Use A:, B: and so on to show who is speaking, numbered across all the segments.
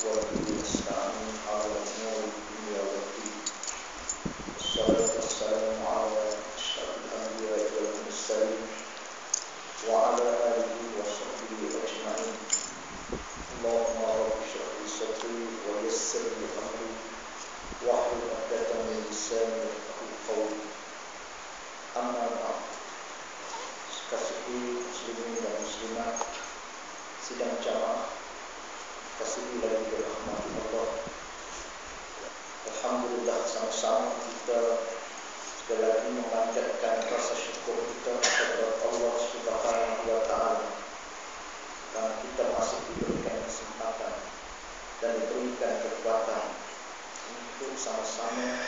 A: وبه نستعين على أمور الدنيا والدين. والصلاة والسلام على أشرف الأنبياء والمرسلين وعلى آله وصحبه أجمعين. اللهم رب اشرح لي صدري ويسر لي أمري واحلل عقدة من لساني يفقهوا قولي. Amma ba'd. Kasihi muslimin dan muslimat sidang jamaah, kasihi lagi dirahmati Allah. Alhamdulillah, sama-sama kita sekali lagi memanjatkan rasa syukur kita kepada Allah Subhanahu wa taala kerana kita masih diberikan kesempatan dan diberikan kekuatan untuk sama-sama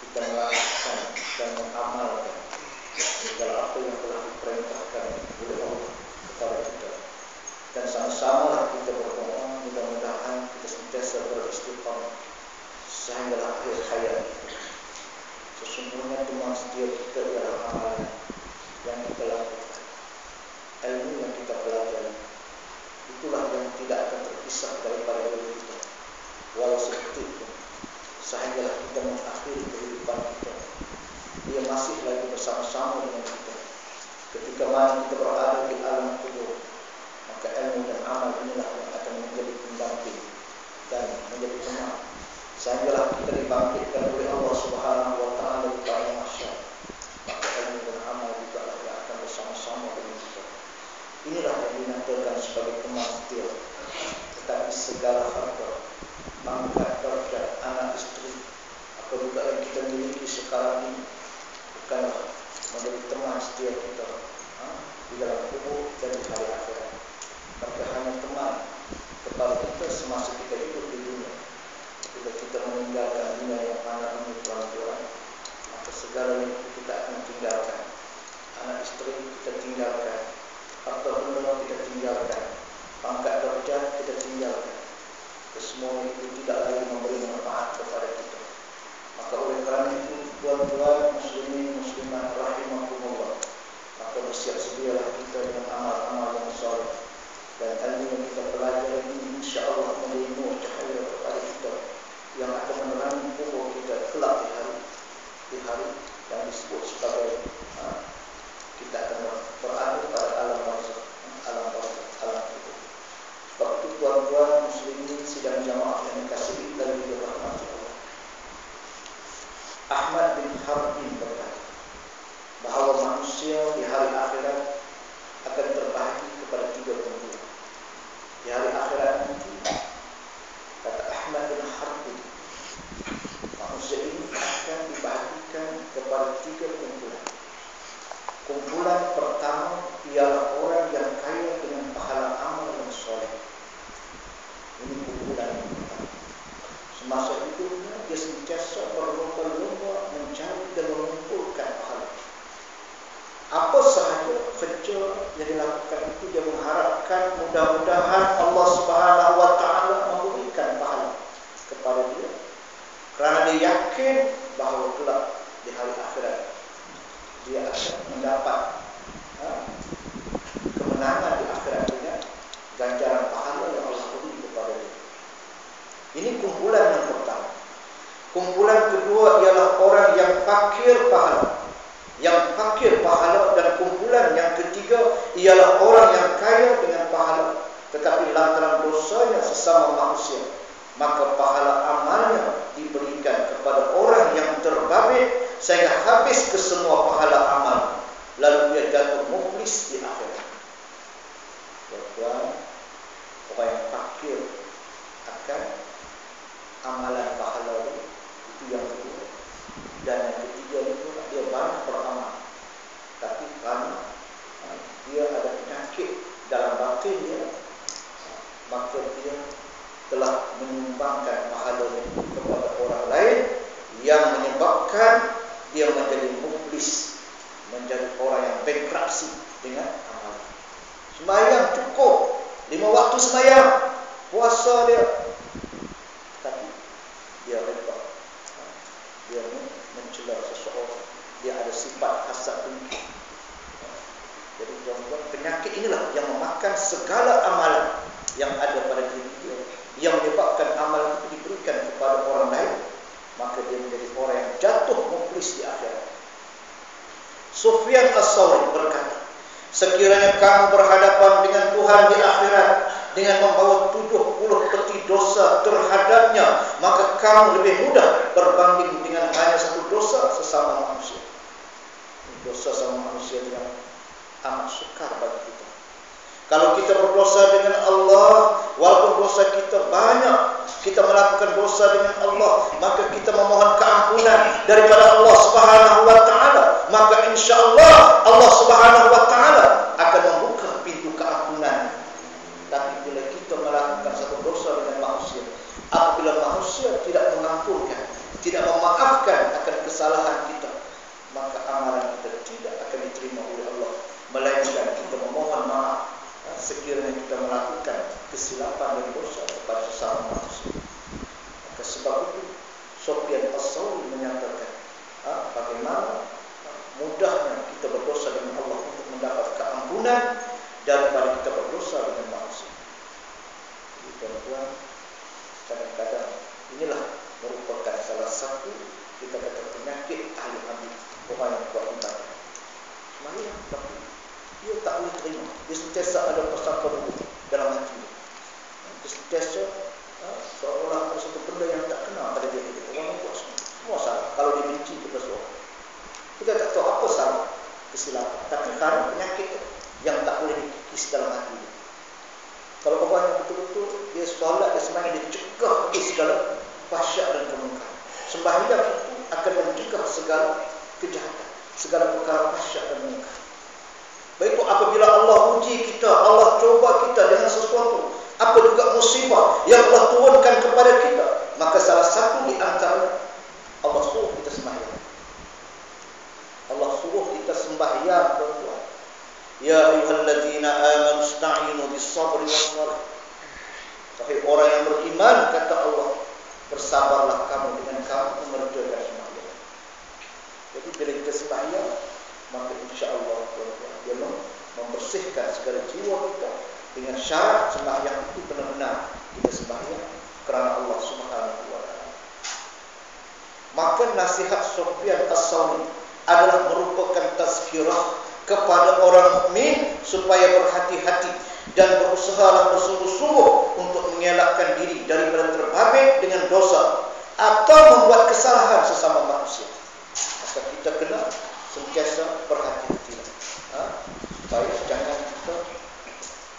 A: kita melakukan dan mengamalkan segala apa yang telah diperintahkan oleh Allah kepada kita. Dan sama-sama kita berdoa mudah-mudahan kita sentiasa beristiqamah sehingga akhir hayat. Sesungguhnya teman setia kita ialah amalan yang kita lakukan, ilmu yang kita pelajari, itulah yang tidak akan terpisah daripada diri kita walau sedetik pun, sehingga kita mengakhiri kehidupan kita. Dia masih lagi bersama-sama dengan kita ketika mana kita berada di alam kubur. Maka ilmu dan amal inilah yang akan menjadi pendamping dan menjadi teman sehinggalah kita dibangkitkan oleh Allah Subhanahu wa taala di padang mahsyar. Maka ilmu dan amal juga yang akan bersama-sama dengan kita. Inilah yang dinamakan sebagai teman setia. Tetapi segala harta, pangkat, darjat, anak istri, apa juga yang kita miliki sekarang ini bukanlah menjadi teman setia kita di dalam kubur dan di hari akhirat. Mereka hanya teman kepada kita semasa kita hidup di dunia. Bila kita meninggalkan dunia yang mana ini tuan-tuan, maka segala itu kita akan tinggalkan. Anak istri kita tinggalkan, harta benda kita tinggalkan, pangkat darjat kita tinggalkan. Semua itu tidak lagi memberi manfaat kepada kita. Maka oleh kerana itu, tuan-tuan muslimin muslimat rahimakumullah, maka bersiap sedialah kita dengan amal-amal yang soleh dan ilmu yang kita pelajari ini insya-Allah menjadi nur cahaya kepada kita yang akan menerangi kubur kita kelak di hari yang disebut sebagai kita akan berada pada alam barzakh, alam kubur. Sebab itu tuan-tuan muslimin sidang jamaah yang dikasihi dan dirahmati Allah, Ahmad bin Harbin berkata bahawa manusia di hari akhirat akan terbahagi kepada 3 kumpulan. Di hari akhirat nanti, kata Ahmad bin Harbin, manusia ini akan dibahagikan kepada 3 kumpulan. Kumpulan pertama ialah orang yang kaya dengan pahala amal yang soleh. Ini kumpulan yang pertama. Semasa hidupnya dia sentiasa berlomba-lomba mencari dan mengumpulkan pahala. Apa sahaja kerja yang dilakukan itu dia mengharapkan mudah-mudahan Allah Subhanahu wa taala memberikan pahala kepada dia, kerana dia yakin bahawa kelak di hari akhirat dia akan mendapat kemenangan di akhirat dengan ganjaran pahala yang Allah beri kepada dia. Ini kumpulan yang pertama. Kumpulan kedua ialah orang yang fakir pahala. Yang fakir pahala. Dan kumpulan yang ketiga ialah orang yang kaya dengan pahala, tetapi lantaran dosanya sesama manusia, maka pahala amalnya diberikan kepada orang yang terbabit sehingga habis ke semua pahala amal, lalu dia jatuh muflis di akhirat. Tuan-tuan, orang yang fakir akan amalan pahala itu yang kedua. Dan yang ketiga itu dia banyak beramal, tapi kerana dia ada penyakit dalam batin dia, maka dia telah menyumbangkan pahalanya kepada orang lain yang menyebabkan dia menjadi muflis, menjadi orang yang bankrupsi dengan amal. Sembahyang cukup 5 waktu sembahyang, puasa dia, tapi dia riba, dia mencela seseorang, dia ada sifat hasad dengki. Jadi tuan-tuan, penyakit inilah yang memakan segala amalan yang ada pada diri dia, yang menyebabkan menjadi orang yang jatuh muflis di akhirat. Sufyan As-Tsauri berkata, sekiranya kamu berhadapan dengan Tuhan di akhirat dengan membawa 70 peti dosa terhadapnya, maka kamu lebih mudah berbanding dengan hanya satu dosa sesama manusia. Dosa sama manusia yang amat sukar bagi kita. Kalau kita berdosa dengan Allah, walaupun dosa kita banyak, kita melakukan dosa dengan Allah, maka kita memohon keampunan daripada Allah Subhanahu wa taala, maka insyaallah Allah Subhanahu wa taala akan membuka pintu keampunan. Tapi bila kita melakukan satu dosa dengan manusia, apabila manusia tidak mengampunkan, tidak memaafkan akan kesalahan kita, maka amalan kita tidak akan diterima oleh Allah, melainkan kita memohon maaf sekiranya kita melakukan kesilapan dan dosa kepada sesama manusia. Maka sebab itu Sufyan As-Tsauri menyatakan bagaimana mudahnya kita berdosa dengan Allah untuk mendapat keampunan daripada kita berdosa dengan manusia. Jadi tuan-tuan, kadang-kadang inilah merupakan salah satu kita kata penyakit ahli hadis, orang yang buat ibadah. Sebenarnya tapi dia tak boleh terima. Dia sentiasa ada prasangka buruk dalam hati dia. Dia sentiasa seolah ada satu benda yang tak kena pada dia. Orang yang buat semua salah. Kalau dia benci kepada seorang, kita tak tahu apa salah, kesilapan. Tapi kerana penyakit yang tak boleh dikikis dalam hati dia. Kalau orang yang betul-betul dia solat, dia sembahyang, dia cegah segala fahsyat dan kemungkaran. Sembahyang itu akan mencegah segala kejahatan, segala perkara fahsyat dan mungkar. Baik itu apabila Allah uji kita, Allah coba kita dengan sesuatu, apa juga musibah yang Allah turunkan kepada kita, maka salah satu di antara Allah suruh kita sembahyang. Allah suruh kita sembahyang, tuan-tuan. Ya ayyuhalladzina amanu ista'inu bis-sabri was-salah. Wahai orang yang beriman, kata Allah, bersabarlah kamu dengan kamu mengerjakan sembahyang. Jadi bila kita sembahyang, maka insya-Allah tuan-tuan, dia membersihkan segala jiwa kita dengan syarat sembahyang itu benar-benar kita sembahyang kerana Allah Subhanahu wa taala. Maka nasihat Sufyan As-Tsauri adalah merupakan tazkirah kepada orang mukmin supaya berhati-hati dan berusahalah bersungguh-sungguh untuk mengelakkan diri daripada terbabit dengan dosa atau membuat kesalahan sesama manusia. Maka kita kena sentiasa berhati-hati supaya jangan kita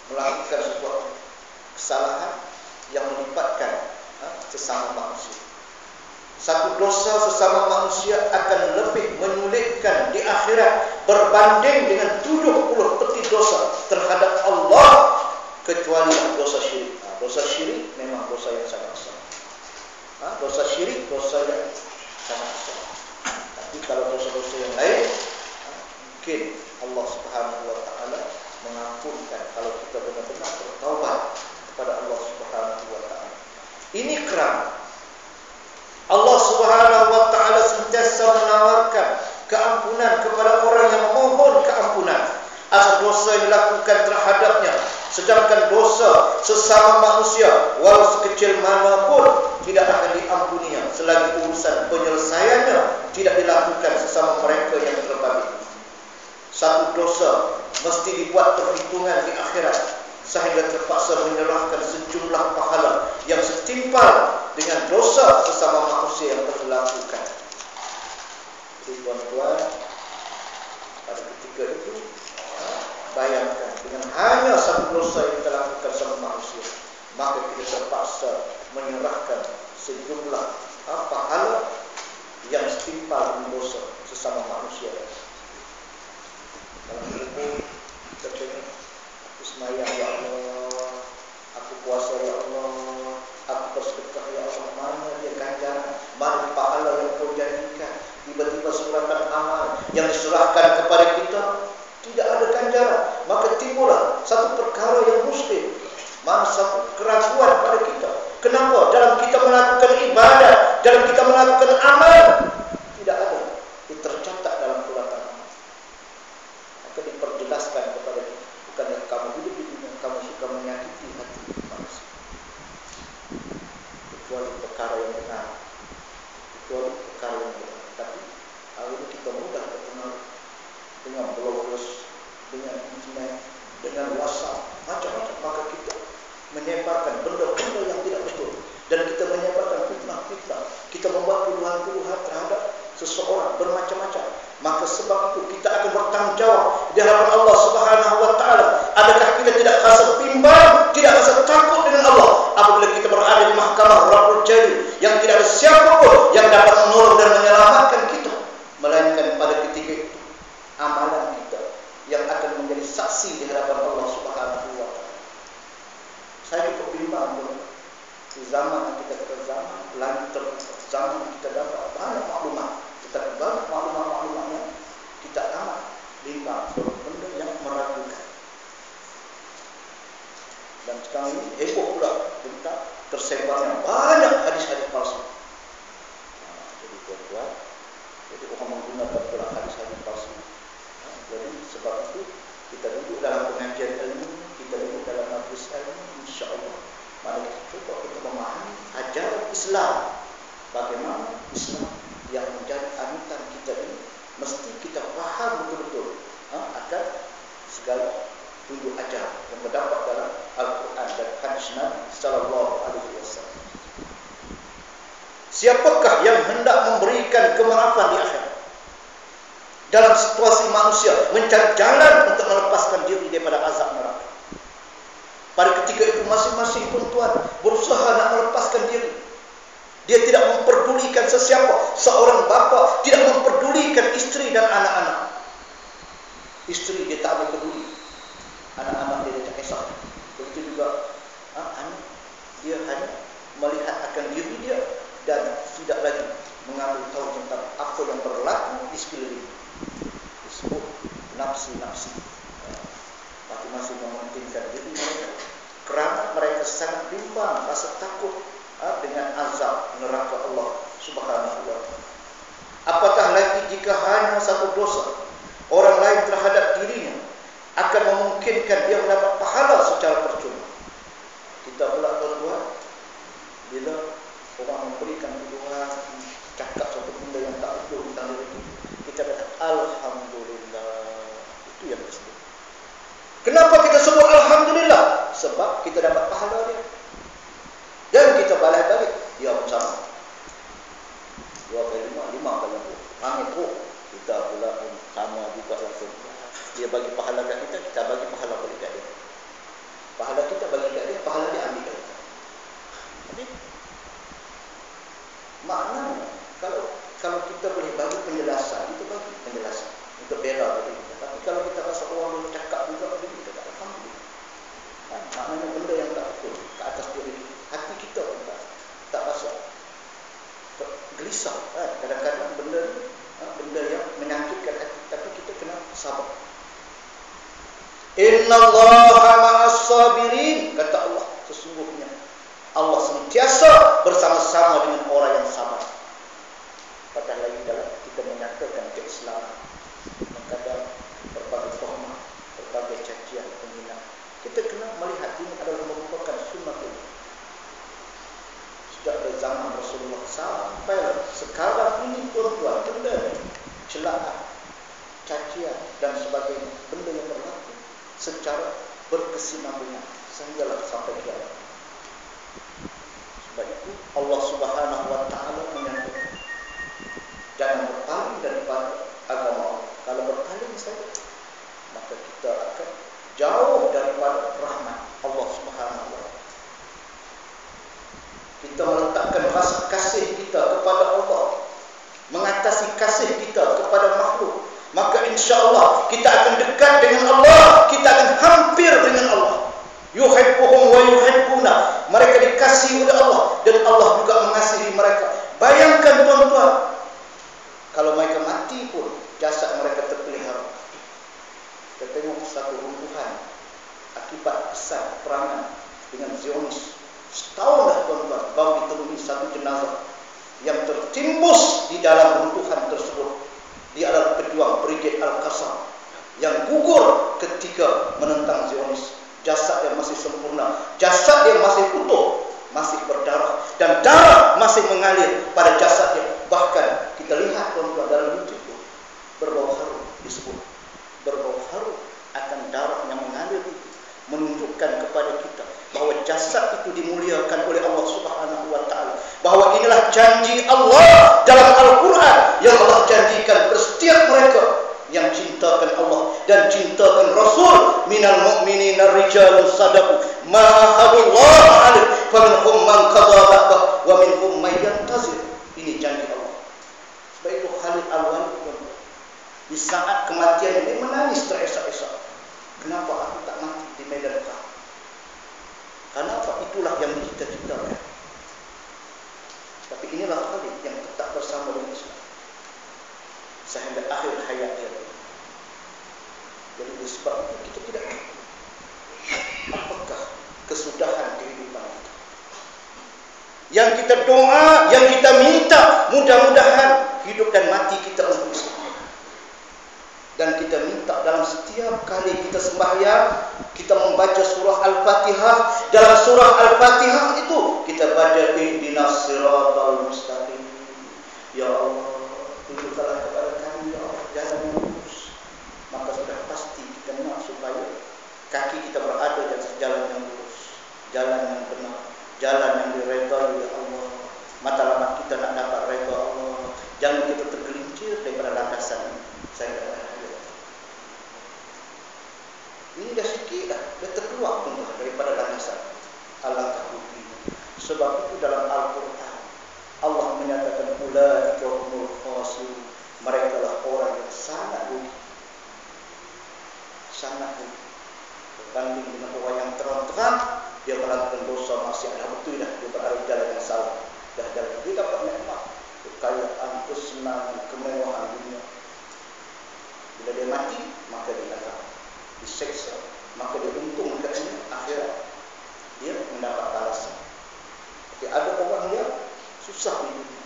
A: melakukan sesuatu kesalahan yang melibatkan sesama manusia. Satu dosa sesama manusia akan lebih menyulitkan di akhirat berbanding dengan 70 peti dosa terhadap Allah, kecuali dosa syirik. Dosa syirik memang dosa yang sangat besar. Dosa syirik dosa yang sangat besar. Tapi kalau dosa-dosa yang lain, mungkin Allah Subhanahu wa taala mengampunkan kalau kita benar-benar bertaubat kepada Allah Subhanahu wa taala. Ini kerana Allah Subhanahu wa taala sentiasa menawarkan keampunan kepada orang yang memohon keampunan atas dosa yang dilakukan terhadapnya. Sedangkan dosa sesama manusia walau sekecil manapun tidak akan diampuninya selagi urusan penyelesaiannya tidak dilakukan sesama mereka yang terbabit. Satu dosa mesti dibuat perhitungan di akhirat sehingga terpaksa menyerahkan sejumlah pahala yang setimpal dengan dosa sesama manusia yang telah dilakukan. Jadi tuan-tuan, pada ketika itu bayangkan dengan hanya satu dosa yang kita lakukan sama manusia, maka kita terpaksa menyerahkan sejumlah pahala yang setimpal dengan dosa sesama manusia. Dalam buku kita tengok, aku sembahyang ya Allah, aku puasa ya Allah, aku bersedekah ya Allah, mana dia ganjaran, mana pahala yang kau janjikan? Tiba-tiba suratan amal yang diserahkan kepada kita tidak ada ganjaran, maka timbullah satu perkara yang muskil, mana satu keraguan pada kita. Kenapa dalam kita melakukan ibadat, dalam kita melakukan amal, tidak ada tercatat dalam suratan amal? Maka diperjelaskan kepada kita, bukannya kamu hidup di dunia kamu suka menyakiti hati manusia, kecuali perkara yang benar, kecuali perkara dengan bloggers, dengan internet, dengan WhatsApp, macam-macam. Maka kita menyebarkan benda-benda yang tidak betul, dan kita menyebarkan fitnah-fitnah. Kita membuat tuduhan-tuduhan terhadap seseorang bermacam-macam. Maka sebab itu kita akan bertanggungjawab di hadapan Allah Subhanahu wa taala. Adakah kita tidak rasa bimbang, tidak rasa takut dengan Allah apabila kita berada di mahkamah Rabbul Jalil yang tidak ada siapapun yang dapat menolong dan menyelamatkan kita, melainkan pada ketika itu amalan kita yang akan menjadi saksi di hadapan Allah Subhanahu wa taala. Saya cukup bimbang di zaman kita zaman lantar, zaman kita dapat banyak maklumat, tetapi banyak maklumat-maklumatnya kita amat bimbang, benda yang meragukan. Dan sekarang ini heboh pula tentang tersebarnya banyak hadis-hadis palsu. Jadi tuan-tuan, jadi orang menggunakan pula hadis-hadis palsu. Jadi sebab itu kita duduk dalam pengajian ilmu, kita duduk dalam majlis ilmu, insya-Allah mari kita cuba kita memahami ajaran Islam. Bagaimana Islam yang menjadi anutan kita ini, mesti kita faham betul-betul akan segala tunjuk ajar yang terdapat dalam Al-Quran dan hadis Nabi sallallahu alaihi wasallam. Siapakah yang hendak memberikan kemaafan di akhirat? Dalam situasi manusia mencari jalan untuk melepaskan diri daripada azab neraka. Pada ketika itu masing-masing tuan-tuan berusaha nak melepaskan diri. Dia tidak memperdulikan sesiapa. Seorang bapa tidak memperdulikan isteri dan anak-anak. Isteri dia tak peduli, anak-anak dia tak kisah. Begitu juga anak dia hanya melihat akan diri dia dan tidak lagi mengambil tahu tentang apa yang berlaku di sekeliling. Disebut nafsi-nafsi. Masing-masing mementingkan diri mereka, kerana mereka sangat bimbang, rasa takut dengan azab neraka Allah Subhanahu wa taala. Apatah lagi jika hanya satu dosa orang lain terhadap dirinya akan memungkinkan dia mendapat pahala secara percuma. Kita pula tuan-tuan, bila orang memberikan tuduhan, cakap satu benda yang tak betul tentang diri kita kata alhamdulillah. Itu yang disebut. Kenapa kita sebut alhamdulillah? Sebab kita dapat pahala dia. Dan kita balas balik, dia pun sama. 2 kali 5, 5 kali 2. Angin teruk, kita pula pun sama juga langsung. Dia bagi pahala kat kita, kita bagi pahala balik kat dia. Pahala kita bagi kat dia, pahala dia ambil kat kita. Jadi maknanya kalau kita boleh bagi penjelasan, kita bagi penjelasan untuk bela diri kita. Tapi kalau kita rasa orang cakap juga diri kita tak alhamdulillah. Maknanya benda yang tak betul ke atas diri kita. Hati kita pun tak rasa gelisah. Kadang-kadang benda yang menyakitkan hati, tapi kita kena sabar. Innallaha ma'as sabirin, kata Allah. Sesungguhnya Allah senantiasa bersama-sama dengan orang yang sabar. Padahal lagi dalam kita menyatakan keislaman, kadang berbagai tuhmah, berbagai cacian, penghinaan, kita kena melihat ini adalah merupakan sunnatullah. Sejak dari zaman Rasulullah sampai sekarang ini tuan-tuan, benda celaan, cacian dan sebagainya, benda yang berlaku secara berkesinambungan sehinggalah sampai kiamat. Sebab itu Allah Subhanahu wa taala menyatakan, jangan berpaling daripada agama Allah. Kalau berpaling saja, maka kita akan jauh daripada rahmat Allah Subhanahu wa taala. Kita meletakkan rasa kasih kita kepada Allah mengatasi kasih kita kepada makhluk, maka insya-Allah kita akan dekat dengan Allah, kita akan hampir dengan Allah. Yuhibbuhum wa yuhibbuna. Mereka dikasihi oleh Allah dan Allah juga mengasihi mereka. Bayangkan tuan-tuan, kalau mereka mati pun jasad mereka terpelihara. Kita tengok satu runtuhan akibat besar perangan dengan Zionis. Setahun dah tuan-tuan baru ditemui satu jenazah yang tertimbus di dalam runtuhan tersebut. Dia adalah pejuang Brigade Al-Qassam yang gugur ketika menentang Zionis. Jasad yang masih sempurna, jasad yang masih utuh, masih berdarah, dan darah masih mengalir pada jasadnya. Bahkan kita lihat tuan-tuan dalam YouTube itu berbau harum disebut berbau harum akan darah yang mengalir itu, menunjukkan kepada kita bahawa jasad itu dimuliakan oleh Allah Subhanahu wa taala. Bahawa inilah janji Allah dalam Al-Quran yang Allah janjikan kepada setiap mereka yang cintakan Allah dan cintakan Rasul. Minal mu'minina rijalun sadaqu ma ahadullah alaihi faminhum man qada nahbahu wa minhum man yantazir. Ini janji Allah. Sebab itu Khalid Al-Walid di saat kematian dia menangis teresak-esak. Kenapa aku tak mati di medan perang? Kenapa? Itulah yang dicita-citakan. Tapi inilah Khalid yang tetap bersama dengan Islam sehingga akhir hayat dia. Jadi sebab itu kita tidak tahu apakah kesudahan kehidupan kita. Yang kita doa, yang kita minta, mudah-mudahan hidup dan mati kita untuk Islam. Dan kita minta dalam setiap kali kita sembahyang, kita membaca surah Al-Fatihah. Dalam surah Al-Fatihah itu kita baca ihdinas siratal mustaqim. Ya Allah, tunjukkanlah kepada kami ya Allah jalan yang lurus. Maka sudah pasti kita nak supaya kaki kita berada di atas jalan yang lurus, jalan yang benar, jalan yang diredai oleh Allah. Matlamat kita nak dapat redha Allah. Jangan kita tergelincir daripada landasan saya. Ini dah sikit dah terkeluar tuan daripada landasan. Alangkah rugi. Sebab itu dalam Al-Quran Allah menyatakan ulaika humul khasirun. Mereka lah orang yang sangat rugi. Sangat rugi. Berbanding dengan orang yang terang-terang dia melakukan dosa maksiat, dah betul dah dia berada di jalan yang salah. Dah jalan dia dapat nikmat, kekayaan, kesenangan, kemewahan dunia. Bila dia mati maka dia akan diseksa, maka dia untung katanya akhirat dia mendapat balasan. Tapi ada orang yang susah di dunia,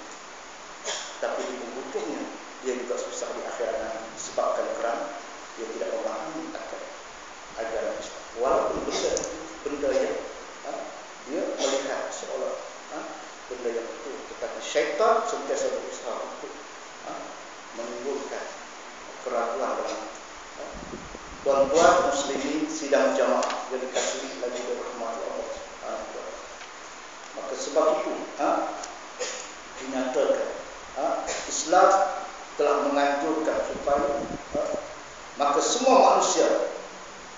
A: tapi di ujungnya dia juga susah di akhirat nanti disebabkan kerana dia tidak memahami akan ajaran Islam. Walaupun benda yang dia melihat seolah benda yang betul, tetapi syaitan sentiasa berusaha untuk menimbulkan keraguan dalam tuan-tuan muslimin sidang jamaah yang dikasihi lagi dirahmati Allah. Maka sebab itu dinyatakan Islam telah menganjurkan supaya maka semua manusia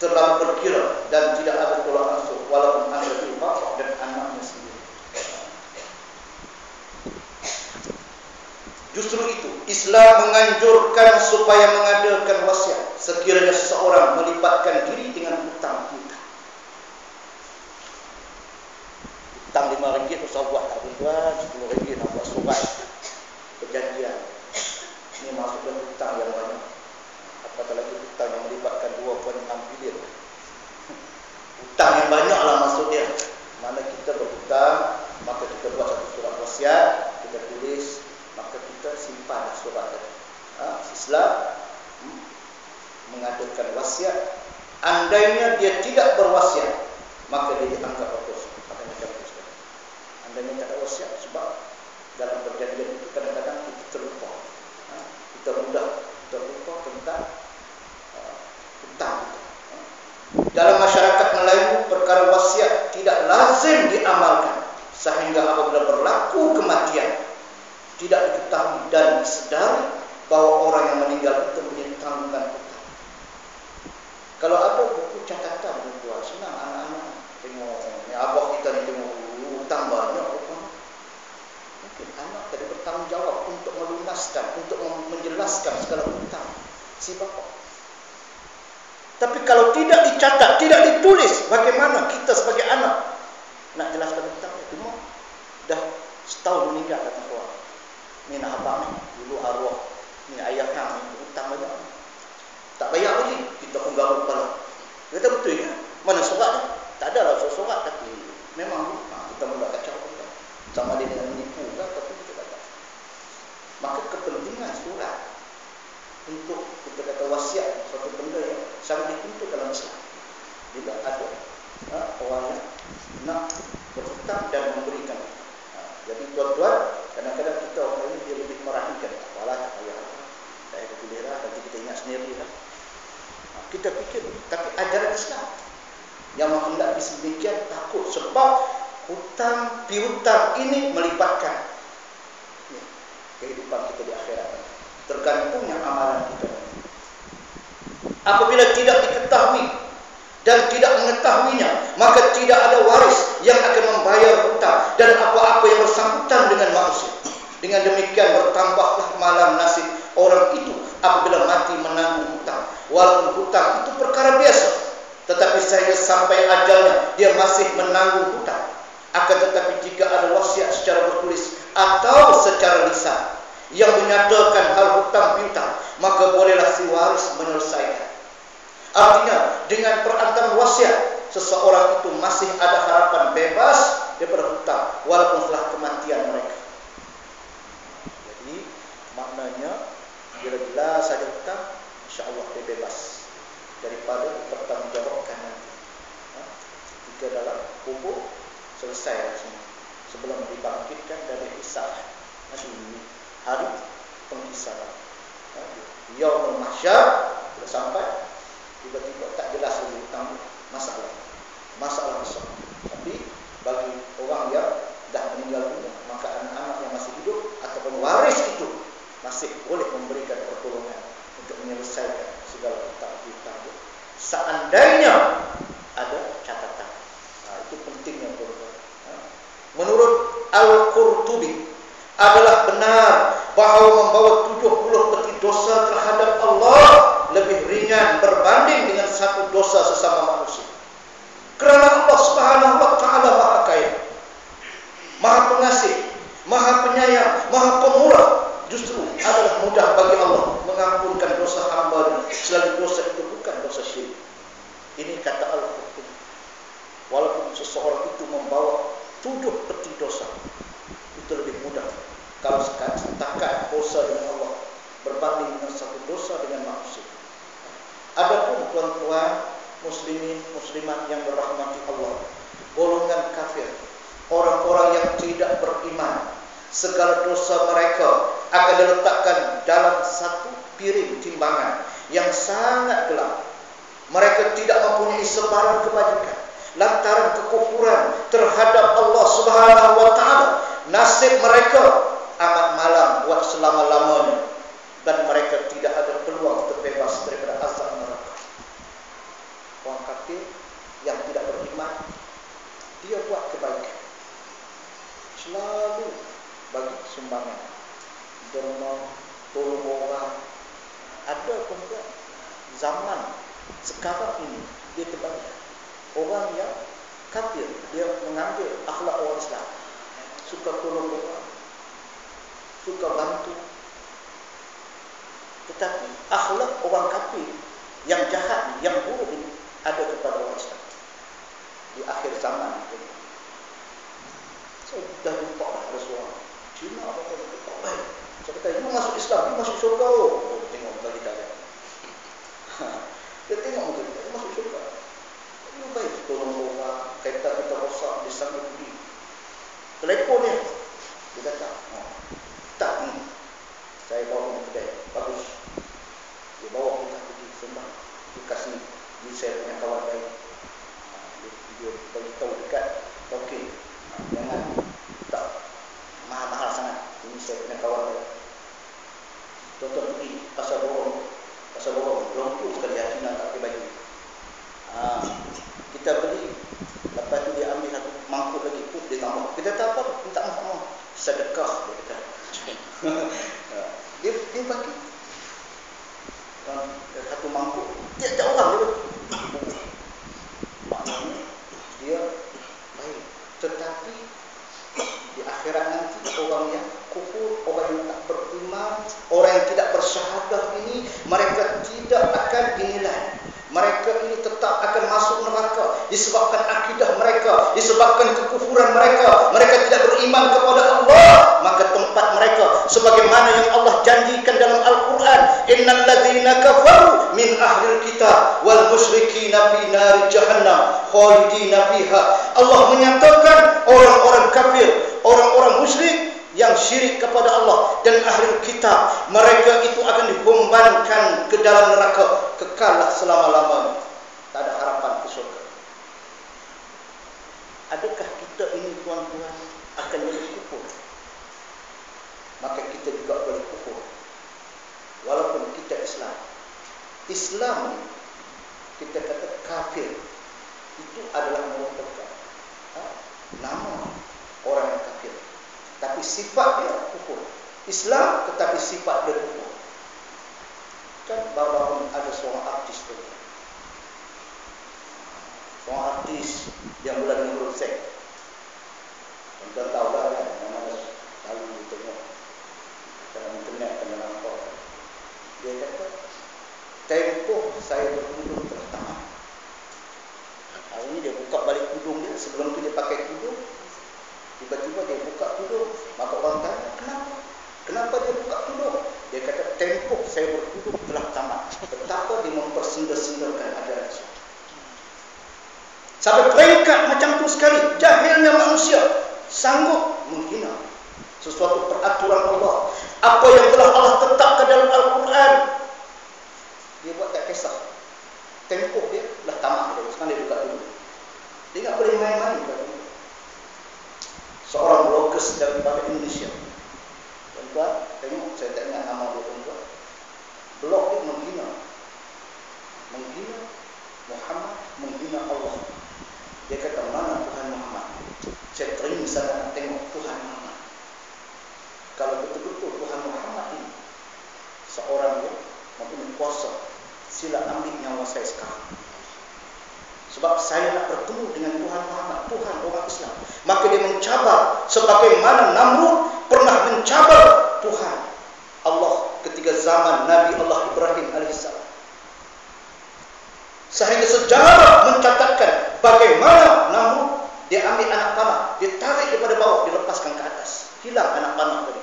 A: telah berkira dan tidak ada tolak ansur walaupun antara bapa dan anaknya sendiri. Justru itu Islam menganjurkan supaya mengadakan wasiat sekiranya seseorang melibatkan diri dengan hutang piutang. Hutang RM5 usah buat tak tuan, RM10 nak buat surat perjanjian. Ini maksudnya hutang yang banyak. Apatah lagi hutang yang melibatkan 2.6 bilion. Hutang yang banyaklah maksud dia. Mana kita berhutang, maka kita buat satu surat wasiat, kita tulis, maka kita simpan surat tadi. Islam mengadakan wasiat. Andainya dia tidak berwasiat, maka dia dianggap berdosa. Makanya jangan berdosa. Andainya tak ada wasiat, sebab dalam perjanjian itu kadang-kadang kita terlupa. Kita mudah terlupa tentang hutang. Dalam masyarakat Melayu, perkara wasiat tidak lazim diamalkan sehingga apabila berlaku kematian tidak diketahui dan disedari bahawa orang yang meninggal itu punya tanggungan hutang. Kalau ada buku catatan tuan, senang anak-anak tengok ni abah kita ni tengok hutang banyak bukan. Mungkin anak tadi bertanggungjawab untuk melunaskan, untuk menjelaskan segala hutang si bapa. Tapi kalau tidak dicatat, tidak ditulis, bagaimana kita sebagai anak nak jelaskan hutang itu? Dah setahun meninggal kata orang. Ni nak abang ni, dulu arwah. Ni ayah kami, hutang banyak. Tak bayar lagi, kita pun garuk kepala. Kata betul ya? Mana surat ni? Tak ada lah surat, tapi memang kita mula kacau hutang. Sama dia dengan menipu kan, tapi kita dapat. Maka kepentingan surat untuk kita kata wasiat, suatu benda yang sangat dituntut dalam Islam. Bila ada orang yang nak berhutang dan memberikan. Jadi tuan-tuan, kadang-kadang kita orang ini dia lebih meraihkan. Apalah, tak payah. Saya boleh lah, nanti kita ingat sendiri lah. Kita fikir, tapi ajaran Islam yang menghendaki sedemikian takut, sebab hutang piutang ini melibatkan kehidupan kita di akhirat, tergantungnya amalan kita. Apabila tidak diketahui dan tidak mengetahuinya, maka tidak ada waris yang akan membayar hutang dan apa-apa yang bersangkutan dengan manusia. Dengan demikian bertambahlah malang nasib orang itu apabila mati menanggung hutang. Walaupun hutang itu perkara biasa, tetapi sehingga sampai ajalnya dia masih menanggung hutang. Akan tetapi jika ada wasiat secara bertulis atau secara lisan yang menyatakan hal hutang piutang, maka bolehlah si waris menyelesaikan. Artinya dengan perantaraan wasiat, seseorang itu masih ada harapan bebas daripada hutang walaupun setelah kematian mereka. Jadi maknanya bila saja hutang, insya-Allah dia bebas daripada bertanggungjawabkan nanti. Jika dalam kubur selesai semua sebelum dibangkitkan dari hisab, nanti hari penghisaban. Yaumul mahsyar sudah sampai, tiba-tiba tak jelas lagi hutang masalah besar. Tapi bagi orang yang dah meninggal dunia, maka anak-anak yang masih hidup ataupun waris itu masih boleh memberikan pertolongan untuk menyelesaikan segala hutang piutang. Seandainya ada catatan. Itu pentingnya tuan-tuan. Menurut Al-Qurtubi, adalah benar bahawa membawa 70 peti dosa terhadap Allah lebih ringan berbanding dengan satu dosa sesama manusia. Kerana Allah Subhanahu wa taala Maha Kaya, Maha Pengasih, Maha Penyayang, Maha Pemurah, justru adalah mudah bagi Allah mengampunkan dosa hamba selagi dosa itu bukan dosa syirik. Ini kata Al-Qurtubi. Walaupun seseorang itu membawa 7 peti dosa, itu lebih mudah kalau setakat dosa dengan Allah berbanding dengan satu dosa dengan manusia. Adapun tuan-tuan muslimin muslimat yang dirahmati Allah, golongan kafir, orang-orang yang tidak beriman, segala dosa mereka akan diletakkan dalam satu piring timbangan yang sangat gelap. Mereka tidak mempunyai sebarang kebajikan lantaran kekufuran terhadap Allah Subhanahu wa taala. Nasib mereka amat malang buat selama-lamanya, dan mereka tidak ada peluang terbebas daripada azab neraka. Orang kafir yang tidak beriman, dia buat kebaikan, selalu bagi sumbangan, derma, tolong orang. Ada pun zaman sekarang ini dia terbalik. Orang yang kafir, dia mengambil akhlak orang Islam, suka tolong orang, suka bantu. Tetapi akhlak orang kafir yang jahat, yang buruk ini ada kepada orang Islam di akhir zaman. Saya dah jumpa ada seorang Cina apa-apa tak baik. Saya kata, you masuk Islam, you masuk syurga. Oh, tengok muka kita kan. Dia tengok muka kita, you masuk syurga. You baik, tolong orang, kereta kita rosak, dia sambil pergi. Telefon dia. Dia kata, oh, tak ni. Saya bawa ke kedai, bagus. Dia bawa kita pergi sembang. Dia kasih, dia saya punya kawan baik. Dia beritahu dekat, okey, jangan, tak mahal-mahal sangat. Ini saya punya kawan baik. Tuan-tuan pergi pasar borong, berongkul sekali Cina tak pakai baju. Kita beli, lepas tu dia ambil satu mangkuk lagi, dia tambah. Kita tak apa, minta maaf, sedekah dia kata. Dia bagi satu mangkuk, dia tak orang dia. Maknanya dia baik. Tetapi di akhirat nanti orang yang kufur, orang yang tak beriman, orang yang tidak bersyahadah ini, mereka tidak akan dinilai. Mereka ini tetap akan masuk neraka disebabkan akidah mereka, disebabkan kekufuran mereka. Mereka tidak beriman kepada Allah, maka tempat mereka sebagaimana yang Allah janjikan dalam Al-Quran, innal ladzina kafaru min ahlil kitab wal musyrikina fi nari jahannam khalidina fiha. Allah menyatakan orang-orang kafir, orang-orang musyrik yang syirik kepada Allah dan ahli kitab, mereka itu akan dihumbankan ke dalam neraka, kekallah selama-lamanya, tak ada harapan ke syurga. Adakah kita ini tuan-tuan akan jadi kufur? Maka kita juga boleh kufur walaupun kita Islam. Islam kita kata kafir, itu adalah merupakan nama orang yang kafir, tapi sifat dia kufur. Islam tetapi sifat dia kufur. Kan baru ada seorang artis tu, seorang artis yang mula dengan huruf Z. Kita tahu lah kan, mana selalu tengok dalam internet dan dalam apa. Dia kata, tempoh saya berkudung telah tamat. Hari ini dia buka balik kudung dia. Sebelum tu dia pakai kudung, tiba-tiba dia buka kudung. Maka orang tanya, kenapa? Kenapa dia buka kudung? Dia kata, tempoh saya berkudung telah tamat. Betapa dia mempersenda-sendakan ajaran Islam. Sampai peringkat macam tu sekali, jahilnya manusia sanggup menghina sesuatu peraturan Allah. Apa yang telah Allah tetapkan dalam Al-Quran, dia buat tak kisah. Tempoh dia dah tamat. Sekarang dia buka dulu. Dia tak boleh main-main. Seorang bloggers daripada Indonesia, tuan-tuan, tengok, saya tak ingat nama dia, tuan-tuan. Blog dia menghina Muhammad, menghina Allah. Dia kata, mana Tuhan Muhammad? Saya teringin sana nak tengok Tuhan Muhammad. Kalau betul-betul Tuhan Muhammad ini seorang yang mempunyai kuasa, sila ambil nyawa saya sekarang. Sebab saya nak bertemu dengan Tuhan Muhammad, Tuhan orang Islam. Maka dia mencabar sebagaimana Namrud pernah mencabar Tuhan Allah ketika zaman Nabi Allah Ibrahim AS. Sehingga sejarah mencatatkan bagaimana Namrud dia ambil anak panah, dia tarik daripada bawah, dilepaskan ke atas. Hilang anak panah tadi.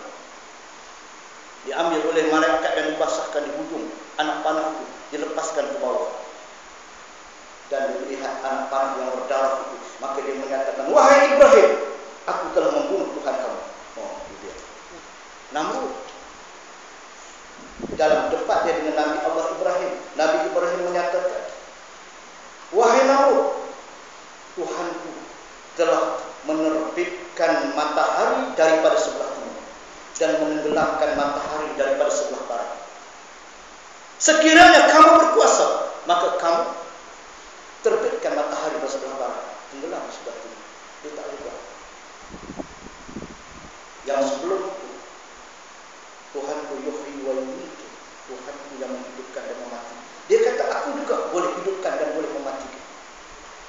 A: Diambil oleh malaikat dan dibasahkan di hujung anak panah itu, dilepaskan ke bawah. Dan dilihat anak panah yang berdarah itu, maka dia menyatakan, wahai Ibrahim, aku telah membunuh Tuhan kamu. Oh, itu dia. Namrud dalam debat dia dengan Nabi Allah Ibrahim, Nabi Ibrahim menyatakan, wahai Namrud, Tuhanku telah menerbitkan matahari daripada sebelah timur dan menenggelamkan matahari daripada sebelah barat. Sekiranya kamu berkuasa, maka kamu terbitkan matahari dari sebelah barat, tenggelam di sebelah timur. Dia tak lupa. Yang sebelum itu, Tuhanku yuhyi wa yumiitu, Tuhanku yang menghidupkan dan mematikan. Dia kata, aku juga boleh hidupkan dan boleh mematikan.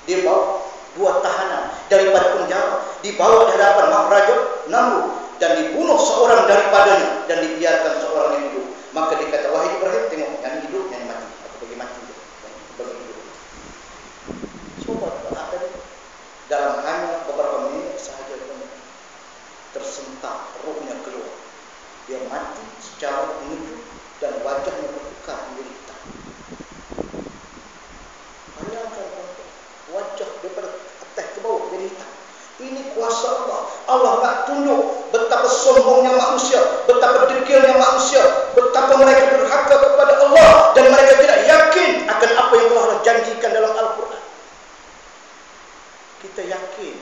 A: Dia bawa dua tahanan daripada penjara, dibawa di hadapan Maharaja Namrud dan dibunuh seorang daripadanya dan dibiarkan seorang yang hidup. Maka dia kata, wahai Ibrahim, tengok, yang hidup, yang mati. Aku bagi mati dia, bagi hidup. Coba apa dia? Dalam hanya beberapa minit sahaja tersentak, rohnya keluar. Dia mati secara mengejut dan wajahnya bertukar menjadi hitam. Bayangkan wajah daripada atas ke bawah jadi hitam. Ini kuasa Allah. Allah nak tunjuk betapa sombongnya manusia, betapa degilnya manusia, betapa mereka durhaka kepada Allah dan mereka tidak yakin akan apa yang telah Allah janjikan dalam Al-Quran. Kita yakin,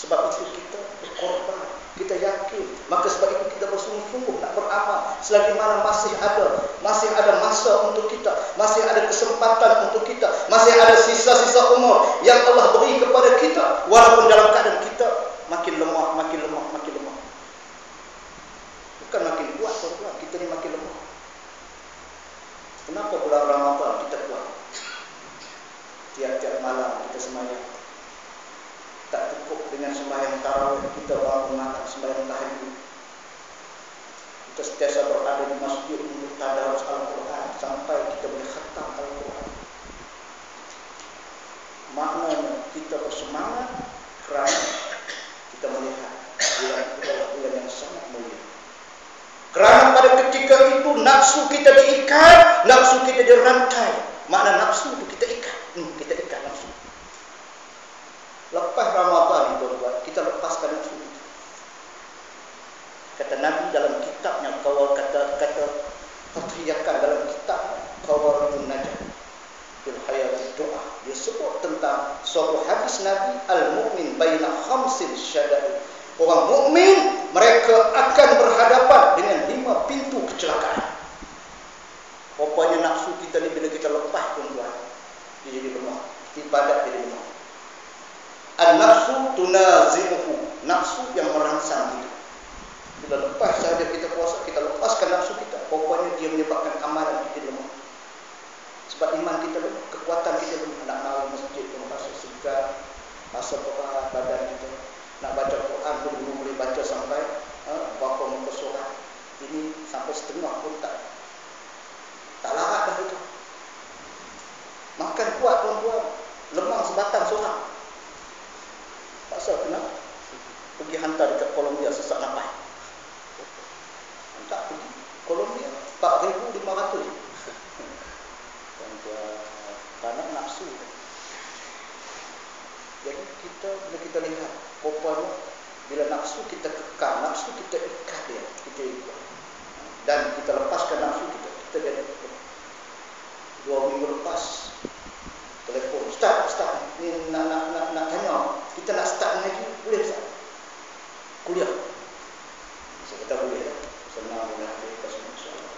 A: sebab itu kita berkorban. Kita yakin, maka sebab itu kita bersungguh-sungguh nak beramal. Selagi mana masih ada masa untuk kita, masih ada kesempatan untuk kita, masih ada sisa-sisa umur yang Allah beri kepada kita, walaupun dalam keadaan kita makin lemah. Bukan makin kuat, tuan-tuan, kita ni makin lemah. Kenapa bulan Ramadan kita kuat? Tiap-tiap malam kita sembahyang. Tak cukup dengan sembahyang tarawih, kita bangun makan sembahyang tahajud. Kita sentiasa berada di masjid untuk tadarus Al-Quran sampai kita boleh khatam Al-Quran. Maknanya kita bersemangat kerana kita melihat bulan itu adalah bulan yang sangat mulia. Kerana pada ketika itu nafsu kita diikat, nafsu kita dirantai. Makna nafsu itu kita ikat, kita ikat nafsu. Lepas Ramadan itu, kita lepaskan nafsu. Kata Nabi dalam kitabnya kata teriakan dalam kitab Qawaridun Najah fil hayatid doa, dia sebut tentang suatu hadis Nabi, al-mu'min baina khamsin syada'id. Orang mukmin mereka akan berhadapan dengan 5 pintu kecelakaan. Rupanya nafsu kita ni bila kita lepas tuan-tuan, dia jadi lemah. Ibadat jadi lemah. An-nafsu tunazi'uhu, nafsu yang merangsang kita. Bila lepas sahaja kita puasa, kita lepaskan nafsu kita, rupanya dia menyebabkan amalan kita lemah. Sebab iman kita lemah, kekuatan kita lemah. Nak naik masjid pun rasa segar, rasa berat badan kita. Nak baca Quran pun belum boleh baca sampai berapa muka surat. Ini sampai setengah pun tak larat dah itu. Makan kuat tuan-tuan, lemang sebatang seorang. Pasal kenapa? Pergi hantar dekat Colombia sesak nafas. Tak pergi Colombia 4,500. Tuan-tuan, tanah nafsu. Jadi bila kita lihat, rupanya bila nafsu kita kekang, nafsu kita ikat dia, kita ikat. Dan kita lepaskan nafsu kita jadi 2 minggu lepas telefon, Ustaz, ni nak tanya, kita nak start lagi, boleh Ustaz? Kuliah. Saya kata boleh lah. Senang boleh kita semua insya-Allah.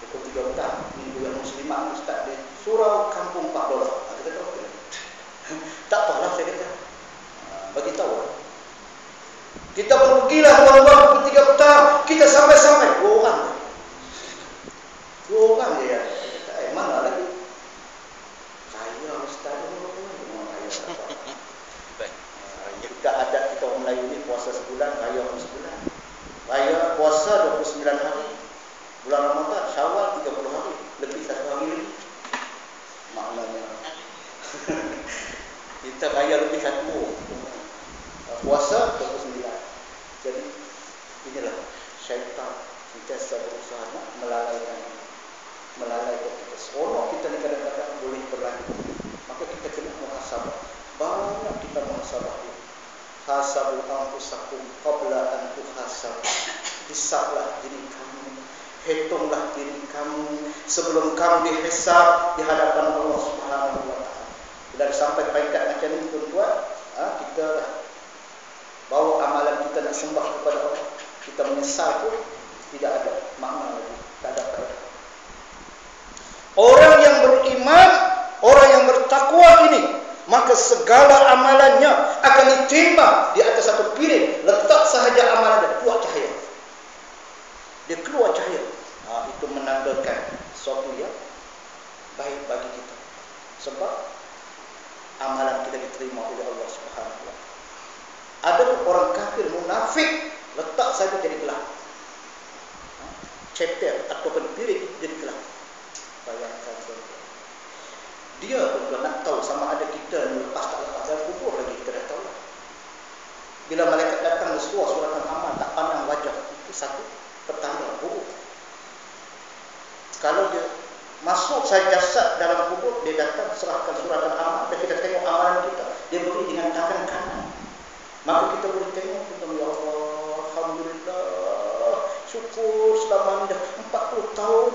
A: Pukul 3 petang, minggu yang muslimat Ustaz di surau kampung $4. Kita kata okey. Tak apalah, saya kata. Bagi tahu. Kita pergilah tuan-tuan pukul 3 petang, kita sampai 2 orang. 2 orang je ya. Mana lagi? Saya Ustaz kita ada kita orang Melayu ni puasa sebulan, raya pun sebulan. Raya puasa 29 hari. Bulan Ramadan, Syawal 30 hari. Lebih 1 hari lagi. Maknanya kita raya lebih 1 puasa 29. Jadi inilah syaitan sentiasa berusaha nak melalaikan kita. Seronok kita ni kadang-kadang boleh berlaku. Maka kita kena muhasabah. Banyak kita muhasabah dia. Hasabu anfusakum qabla an tuhasab. Hisablah diri kamu, hitunglah diri kamu sebelum kamu dihisab di hadapan Allah Subhanahu wa taala. Bila sampai peringkat macam ni tuan-tuan, kita dah bawa amalan kita nak sembah kepada Allah. Kita menyesal pun tidak ada makna lagi, tak ada faedah. Orang yang beriman, orang yang bertakwa ini, maka segala amalannya akan ditimbang di atas satu piring. Letak sahaja amalan dia, keluar cahaya. Dia keluar cahaya. Itu menandakan sesuatu yang baik bagi kita. Sebab amalan kita diterima oleh Allah Subhanahu wa taala. Ada orang kafir munafik, letak saja jadi gelap. Ceper ataupun piring jadi gelap. Bayangkan tuan-tuan. Dia tuan-tuan nak tahu sama ada kita lepas tak lepas dalam kubur lagi, kita dah tahu. Bila malaikat datang bersuara suratan amal, tak pandang wajah, itu satu pertanda kubur. Kalau dia masuk saja jasad dalam kubur, dia datang serahkan suratan amal, dan kita tengok amalan kita, dia beri dengan tangan kanan. Maka kita boleh tengok, ya Allah, alhamdulillah, syukur selama ni dah 40 tahun.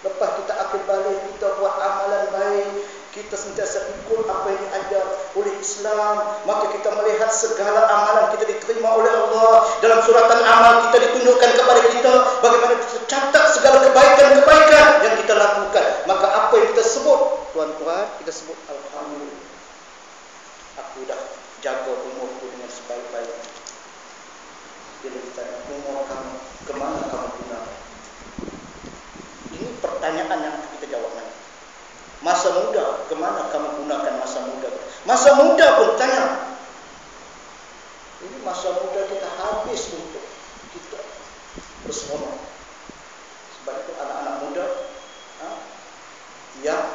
A: Lepas kita akhir balik, kita buat amalan baik, kita sentiasa ikut apa yang diajar oleh Islam, maka kita melihat segala amalan kita diterima oleh Allah. Dalam suratan amal kita ditunjukkan kepada kita bagaimana kita catat segala kebaikan-kebaikan yang kita lakukan. Maka apa yang kita sebut, tuan-tuan, kita sebut alhamdulillah. Aku dah jaga umurku dengan sebaik-baiknya. Dia ditanya, umur kamu kemana kamu gunakan? Ini pertanyaan yang kita jawab nanti. Masa muda, kemana kamu gunakan masa muda? Masa muda pun tanya. Ini masa muda kita habis untuk kita berseronok. Sebab itu anak-anak muda yang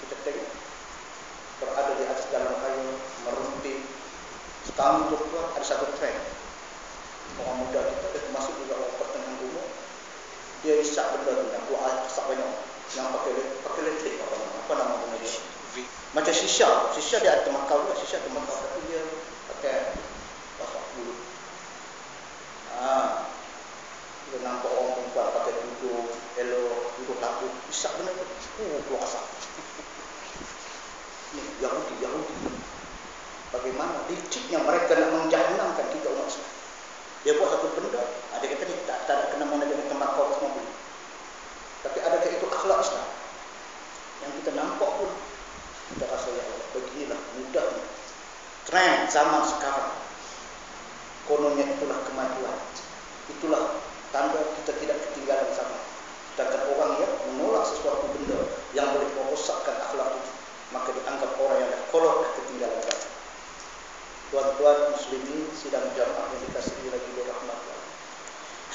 A: kita tengok berada di atas jalan raya, merunting. Sekarang itu ada satu trend. Orang muda kita, termasuk juga orang pertengahan umur, dia isap benda tu, yang keluar asap banyak, yang pakai elektrik, apa nama dia? Macam shisha dia ada temakau juga, shisha tapi dia pakai basak bulu. Kuasa. Ini Yahudi. Bagaimana liciknya mereka nak menjahannamkan kita umat Islam. Dia buat satu benda, ada kata ni tak ada kena mengena dengan tembakau semua boleh. Tapi adakah itu akhlak Islam? Yang kita nampak pun kita rasa ya Allah, beginilah mudahnya trend zaman sekarang. Kononnya itulah kemajuan. Itulah tanda kita tidak ketinggalan zaman. Sedangkan orang yang menolak sesuatu benda yang boleh merosakkan akhlak itu, maka dianggap orang yang kolot ketinggalan zaman. Tuan-tuan muslimin sidang jamaah yang dikasihi lagi rahmat Allah.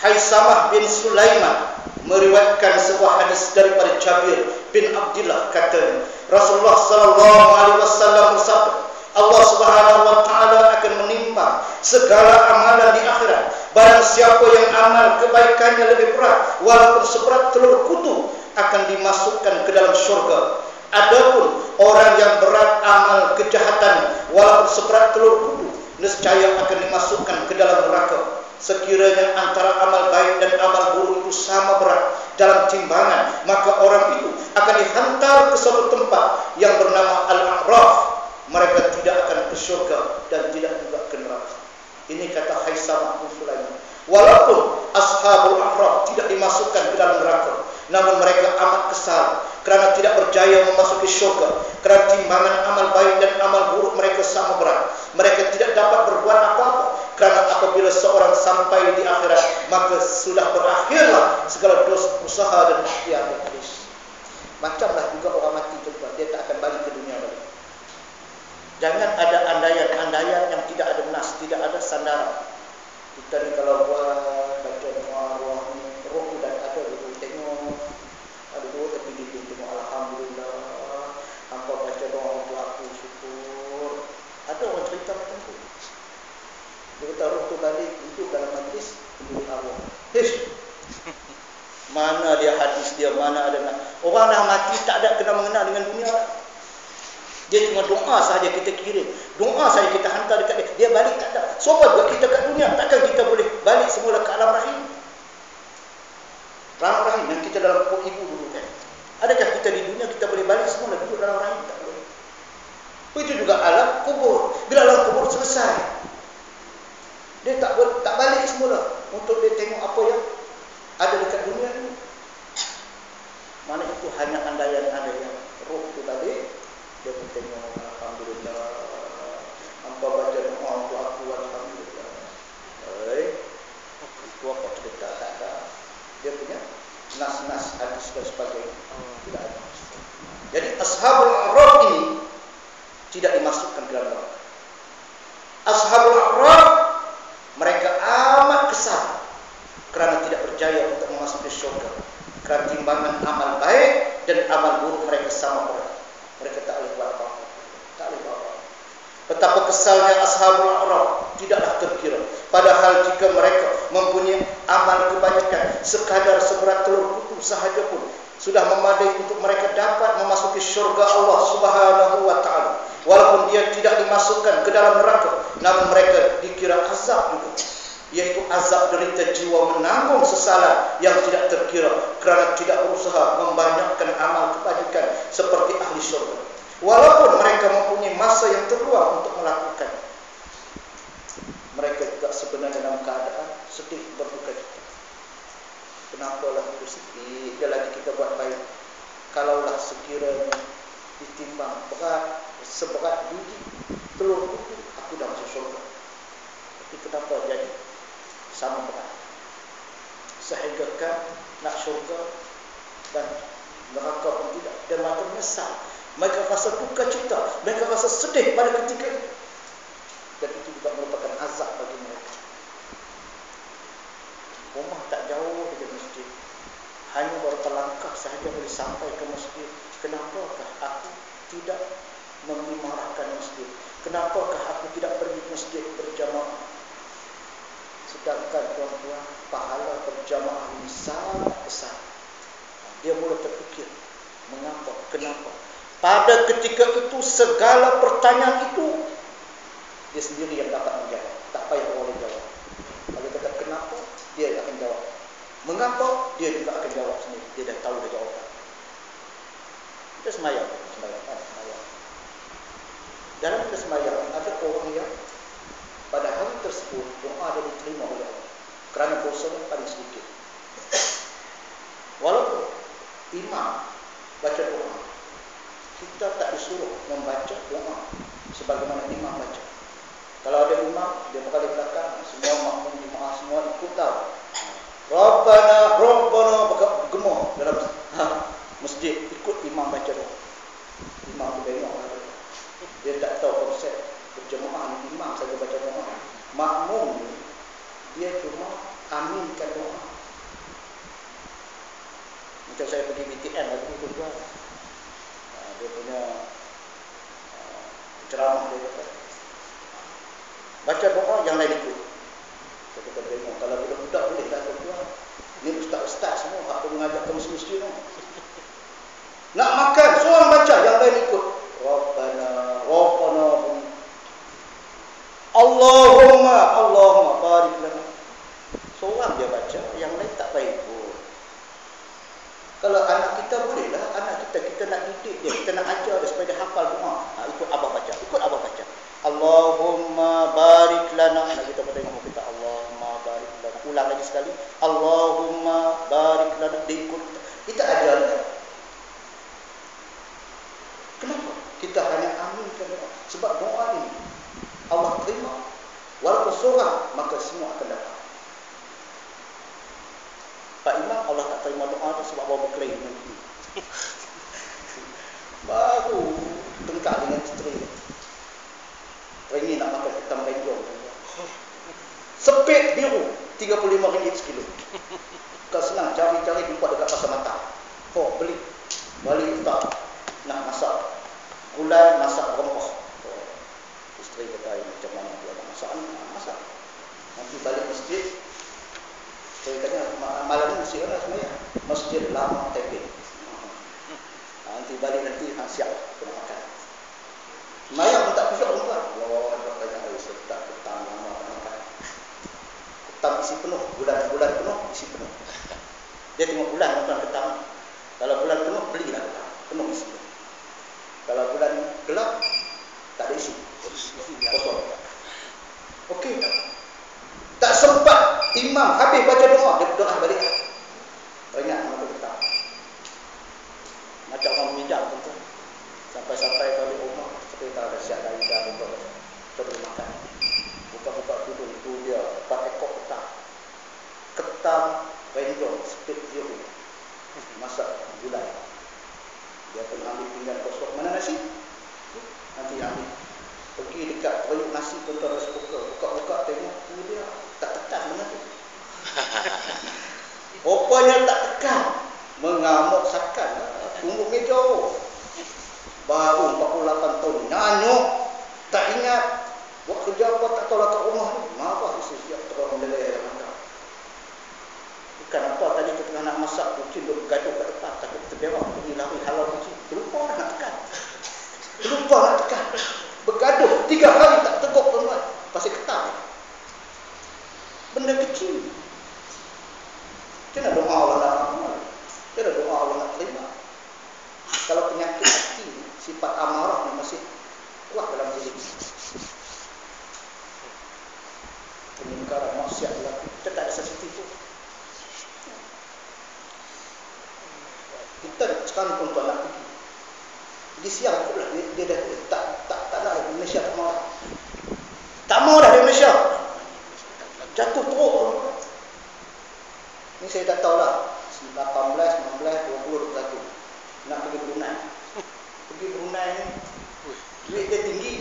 A: Haisamah bin Sulaiman meriwayatkan sebuah hadis daripada Jabir bin Abdullah, kata Rasulullah sallallahu alaihi wasallam bersabda, Allah Subhanahu wa taala akan menimbang segala amalan di akhirat. Barang siapa yang amal kebaikannya lebih berat walaupun seberat telur kutu akan dimasukkan ke dalam syurga. Adapun orang yang berat amal kejahatan walaupun seberat telur kutu, nescaya akan dimasukkan ke dalam neraka. Sekiranya antara amal baik dan amal buruk itu sama berat dalam timbangan, maka orang itu akan dihantar ke suatu tempat yang bernama Al-A'raf. Mereka tidak akan ke syurga dan tidak juga ke neraka. Ini kata Haisamah bin Sulaiman. Walaupun ashabul A'raf tidak dimasukkan ke dalam neraka, namun mereka amat kesal kerana tidak berjaya memasuki syurga, kerana timbangan amal baik dan amal buruk mereka sama berat. Mereka tidak dapat berbuat apa-apa, kerana apabila seorang sampai di akhirat, maka sudah berakhirlah segala dosa, usaha dan ikhtiar iblis. Macamlah juga orang mati tuan, dia tak akan balik ke dunia lagi. Jangan ada andaian-andaian yang tidak ada nas, tidak ada sandaran. Kita ni kalau buat baca doa ni, roh tu dah ada dulu, tengok ada dua tapi dia tengok alhamdulillah, hampa baca doa untuk aku syukur. Ada orang cerita macam tu. Dia kata roh tu balik hidup dalam majlis penduduk arwah. Mana dia hadis dia, mana ada nak. Orang dah mati tak ada kena mengenal dengan dunia. Dia cuma doa saja kita kirim, doa saja kita hantar dekat dia, dia balik tak ada. Sobat buat kita kat dunia, takkan kita boleh balik semula ke alam rahim? Alam rahim yang kita dalam perut ibu dulu kan. Adakah kita di dunia kita boleh balik semula duduk dalam rahim? Tak boleh. Begitu juga alam kubur. Bila alam kubur selesai, dia tak balik semula untuk dia tengok apa yang ada dekat dunia ini. Mana itu hanya andaian-andaian. Roh tu balik, dia pun tengok alhamdulillah, hampa baca doa untuk aku alhamdulillah. Itu apa cerita tak ada. Dia punya nas-nas hadis dan sebagainya tidak ada. Jadi ashabul a'raf ini tidak dimasukkan ke dalam neraka. Ashabul a'raf mereka amat kesal kerana tidak berjaya untuk memasuki syurga, kerana timbangan amal baik dan amal buruk mereka sama berat. Mereka tak boleh buat apa-apa. Tak boleh buat apa-apa. Betapa kesalnya ashabul a'raf tidaklah terkira. Padahal jika mereka mempunyai amal kebanyakan sekadar seberat telur kutu sahaja pun sudah memadai untuk mereka dapat memasuki syurga Allah Subhanahu wa taala. Walaupun dia tidak dimasukkan ke dalam neraka, namun mereka dikira azab juga, yaitu azab derita jiwa menanggung sesalan yang tidak terkira kerana tidak berusaha membanyakkan amal kebajikan seperti ahli syurga. Walaupun mereka mempunyai masa yang terluang untuk melakukan, mereka juga sebenarnya dalam keadaan sedih berduka cita. Kenapalah itu sedih? Dia lagi kita buat baik. Kalaulah sekiranya ditimbang berat, seberat biji telur kutu, aku dah masuk syurga. Tapi kenapa jadi sama berat? Sehingga kan nak syurga dan neraka pun tidak. Dan mereka menyesal, mereka rasa duka cita, mereka rasa sedih pada ketika itu. Dan itu juga merupakan azab bagi mereka. Rumah tak jauh dari masjid, hanya beberapa langkah sahaja boleh sampai ke masjid. Kenapakah aku tidak memarahkan masjid? Kenapakah aku tidak pergi ke masjid berjamaah? Sedangkan tuan-tuan, pahala berjamaah ini sangat besar. Dia mula terfikir, mengapa, kenapa? Pada ketika itu segala pertanyaan itu dia sendiri yang dapat menjawab. Tak payah orang jawab. Kalau kata kenapa, dia akan jawab. Mengapa, dia juga akan jawab sendiri. Dia dah tahu dah jawapan. Kita semayang. Dalam kita semayang, ada orang yang pada hari tersebut doa dia diterima oleh Allah kerana dosanya paling sedikit. Walaupun imam baca doa, kita tak disuruh membaca doa sebagaimana imam baca. Kalau ada imam, dia berkali belakang, semua makmum jemaah semua ikut tahu. Rabbana gemar dalam masjid, ikut imam baca doa. Imam tu bengok, dia tak tahu konsep berjemaah ni, imam saja baca doa. Makmum ni, dia cuma aminkan doa. Macam saya pergi BTN lagi tuan-tuan, dia punya ceramah dia kata, baca doa yang lain ikut. Saya kata tengok, kalau budak-budak boleh tak tuan-tuan? Ni ustaz-ustaz semua tak perlu mengajar ke masjid-masjid tu. Nak makan, seorang baca, yang lain ikut. Rabbana Allahumma barik lana. Seorang dia baca, yang lain tak payah ikut. Kalau anak kita bolehlah, anak kita nak didik dia, kita nak ajar dia supaya dia hafal doa. Ikut abah baca, Allahumma barik lana. Anak kita pada tengok kita, Allahumma barik lana. Ulang lagi sekali, Allahumma barik lana. Dia ikut kita. Kita ajar dia. Kenapa? Kita hanya aminkan doa. Sebab doa ini Allah terima. Walaupun seorang, maka semua akan datang. Pak Imam, Allah tak terima doa tu sebab bawa berkelahi dengan ini. Baru tengkar dengan isteri. Ini nak makan ketam renjong. Sepit biru, RM35 sekilo. Kau senang cari-cari jumpa dekat pasar mata. Oh, beli. Balik tak nak masak. Gulai masak rempah. Oh, isteri kata, macam mana dia nak masak ni? Masak. Nanti balik masjid. Saya tanya, malam ni masjid mana sebenarnya? Masjid Lama Taipei. Nanti balik nanti siap kena makan. Mayang pun tak khusyuk tuan. Allah, dia tanya, sedap petang lama nak makan. Petang isi penuh, bulan penuh, isi penuh. Dia tengok bulan tuan petang. Kalau bulan penuh, belilah petang. Penuh isi. Kalau bulan gelap, tak ada isi. Kosong. Okey tak? Tak sempat imam habis baca doa, dia berdoa balik. Ingat masa petang. Macam orang menginjak tuan. Sampai-sampai balik rumah, seperti tak ada siap dari dah untuk beri makan. Buka-buka tudung tu dia 4 ekor ketam. Ketam renjong split biru. Masak gulai. Dia pun ambil pinggan kosong. Mana nasi? Nanti ambil. Pergi dekat periuk nasi tuan-tuan rasa buka-buka tengok tu dia tak tekan benda tu. Rupanya tak tekan. Mengamuk sakan. Tunggu meja. Baru 48 tahun. Nyanyuk. Tak ingat. Buat kerja apa tak tahu lah kat rumah ni. Marah isteri siap terang meleleh yang makan. Bukan apa tadi kita tengah nak masak. Kucing duduk gaduh kat depan. Takut terberak. Pergi lari halau kucing. Terlupa nak tekan. Terlupa nak tekan. Bergaduh 3 hari tak teguk tuan-tuan. Pasal ketam. Benda kecil. Kena doa Allah nak amal. Kena doa Allah nak terima. Kalau penyakit hati, sifat amarah ni masih kuat dalam diri. Pemungkaran maksiat berlaku. Kita tak ada sensitif. Kita sekarang tuan-tuan nak pergi. Di siang pula dia dah tak nak di Malaysia, tak mau dah. Tak mau dah di Malaysia. Jatuh teruk. Ni saya tak tahulah. 18, 19, 20, 21. Nak pergi Brunei. Pergi Brunei ni duit dia tinggi.